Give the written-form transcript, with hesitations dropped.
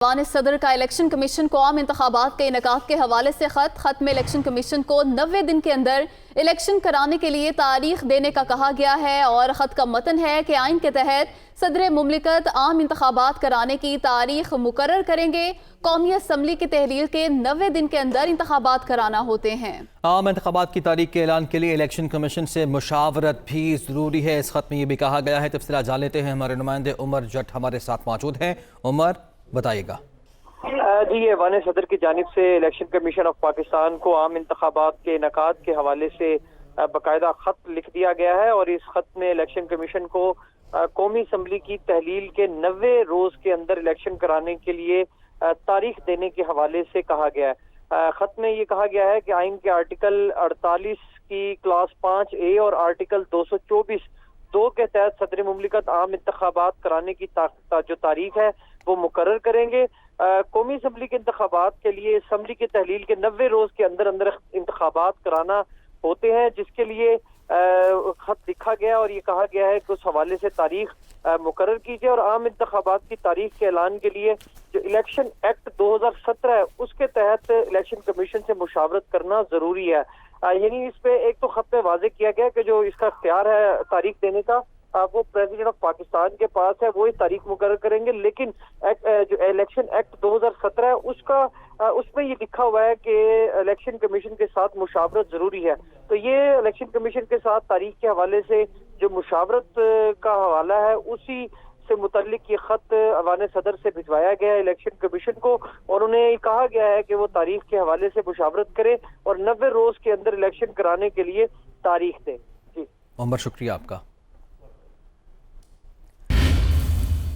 ऐवान सदर का election commission को आम इंतखाबात के इनेकाद के हवाले से खत्म इलेक्शन कमीशन को 90 दिन के अंदर इलेक्शन कराने के लिए तारीख देने का कहा गया है और खत का मतन है कि आइन के तहत सदर मुमलिकत आम इंतखाबात कराने की तारीख मुकर्रर करेंगे। कौमी असम्बली की तहलील के 90 दिन के अंदर इंतखाबात कराना होते हैं। आम इंतखाबात की तारीख के ऐलान के लिए इलेक्शन कमीशन से मुशावरत भी ज़रूरी है। इस खत में ये भी कहा गया है। तफसीलात जान लेते हैं, हमारे नुमाइंदे उमर जट हमारे साथ मौजूद हैं। उमर, बताइएगा। जी, ऐवान सदर की जानिब से इलेक्शन कमीशन ऑफ पाकिस्तान को आम इंतखाबात के इनेकाद के हवाले से बाकायदा खत लिख दिया गया है और इस खत में इलेक्शन कमीशन को कौमी असम्बली की तहलील के 90 रोज के अंदर इलेक्शन कराने के लिए तारीख देने के हवाले से कहा गया है। खत में ये कहा गया है कि आइन के आर्टिकल 48 की क्लास 5A और आर्टिकल 224(2) के तहत सदर मुमलिकत आम इंतखाबात कराने की जो तारीख है वो मुकर्रर करेंगे। कौमी असम्बली के इंतखाबात के लिए असम्बली के तहलील के 90 रोज के अंदर अंदर इंतखाबात कराना होते हैं, जिसके लिए खत लिखा गया और ये कहा गया है कि उस हवाले से तारीख मुकर्रर कीजिए और आम इंतखाबात की तारीख के ऐलान के लिए जो इलेक्शन एक्ट 2017 है उसके तहत इलेक्शन कमीशन से मुशावरत करना जरूरी है। यानी इस पे एक तो खत में वाज़ेह किया गया कि जो इसका इख्तियार है तारीख देने का वो प्रेसिडेंट ऑफ पाकिस्तान के पास है, वो ही तारीख मुकर्रर करेंगे। लेकिन जो इलेक्शन एक्ट 2017 है उसमें ये लिखा हुआ है कि इलेक्शन कमीशन के साथ मुशावरत जरूरी है। तो ये इलेक्शन कमीशन के साथ तारीख के हवाले से जो मुशावरत का हवाला है उसी से मुतल्लिक ये खत ऐवान सदर से भिजवाया गया है इलेक्शन कमीशन को और उन्हें कहा गया है कि वो तारीख के हवाले से मुशावरत करें और 90 रोज के अंदर इलेक्शन कराने के लिए तारीख दें। जी उमर, शुक्रिया आपका।